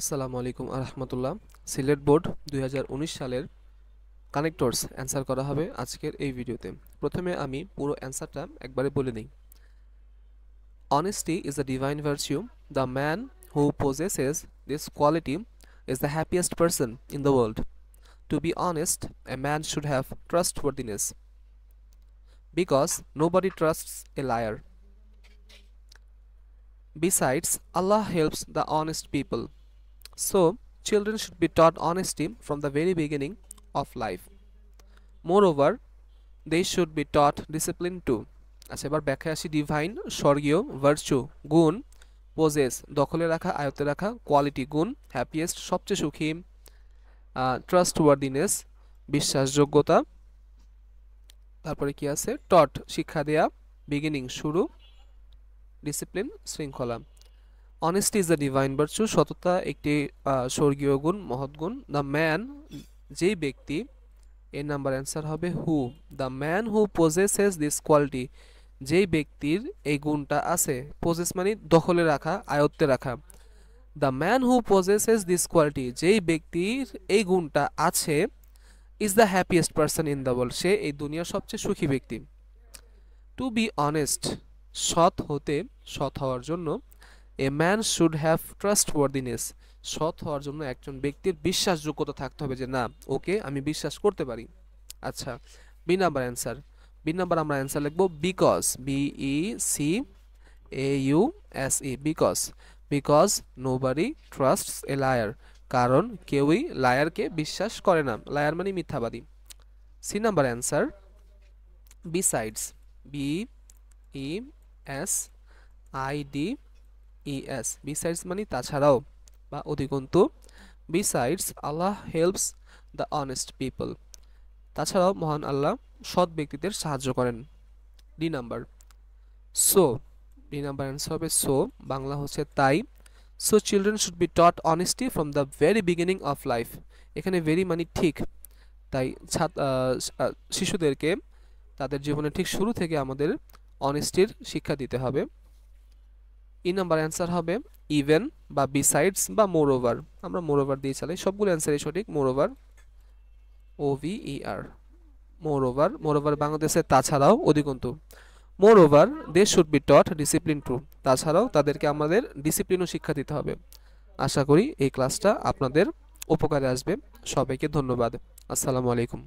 আসসালামু আলাইকুম আরহামতুল্লাহ। সিলেট বোর্ড 2019 সালের কানেক্টরস অ্যান্সার করা হবে আজকের এই ভিডিওতে। প্রথমে আমি পুরো অ্যান্সারটা একবারে বলে নিই। Honesty is a divine virtue. The man who possesses this quality is the happiest person in the world. To be honest, a man should have trustworthiness because nobody trusts a liar. Besides, Allah helps the honest people. So, children should be taught honesty from the very beginning of life. Moreover, they should be taught discipline too. আচ্ছা, এবার ব্যাখ্যায় আসি। Divine স্বর্গীয়, virtue গুণ, poses দখলে রাখা, আয়ত্তে রাখা, কোয়ালিটি গুণ, হ্যাপিয়েস্ট সবচেয়ে সুখী, ট্রাস্টওয়ার্দিনেস বিশ্বাসযোগ্যতা, তারপরে কি আছে, টট শিক্ষা দেয়া, বিগিনিং শুরু, ডিসিপ্লিন শৃঙ্খলা। Honesty is the divine virtue, সততা একটি স্বর্গীয় গুণ, মহৎ গুণ। দ্য ম্যান যেই ব্যক্তি, এর নাম্বার অ্যান্সার হবে who. The man who possesses this quality, যেই ব্যক্তির এই গুণটা আছে। পজেস মানে দখলে রাখা, আয়ত্তে রাখা। The man who possesses this quality, যেই ব্যক্তির এই গুণটা আছে, is the happiest person in the world, সে এই দুনিয়ার সবচেয়ে সুখী ব্যক্তি। টু বি অনেস্ট, সৎ হওয়ার জন্য, এ ম্যান শুড হ্যাভ ট্রাস্টওয়ার্দিনেস, সৎ হওয়ার জন্য একজন ব্যক্তির বিশ্বাসযোগ্যতা থাকতে হবে, যে না, ওকে আমি বিশ্বাস করতে পারি। আচ্ছা, B number answer. B number আমরা অ্যান্সার লিখবো because, BECAUSE, because. Because nobody trusts a liar, কারণ কেউই লায়ারকে বিশ্বাস করে না। লায়ার মানে মিথ্যাবাদী। C number answer besides, BESIDES, besides মানে তাছাড়াও বা অধিকন্তু। Besides Allah helps the honest people, তাছাড়াও মহান আল্লাহ সৎ ব্যক্তিদের সাহায্য করেন। D number so, D number answer হবে সো, বাংলা হচ্ছে তাই। So children should be taught honesty from the very beginning of life, এখানে ভেরি মানে ঠিক, তাই শিশুদেরকে তাদের জীবনের ঠিক শুরু থেকে আমাদের অনেস্টির শিক্ষা দিতে হবে। ই নাম্বার অ্যান্সার হবে ইভেন বা বিসাইডস বা মোর ওভার, আমরা মোর ওভার দিয়ে চালাই, সবগুলো অ্যান্সারই সঠিক। Moreover, OVER, moreover বাংলাদেশের তাছাড়াও অধিকন্তু। Moreover they should be taught discipline too, তাছাড়াও তাদেরকে আমাদের ডিসিপ্লিনও শিক্ষা দিতে হবে। আশা করি এই ক্লাসটা আপনাদের উপকারে আসবে। সবাইকে ধন্যবাদ। আসসালামু আলাইকুম।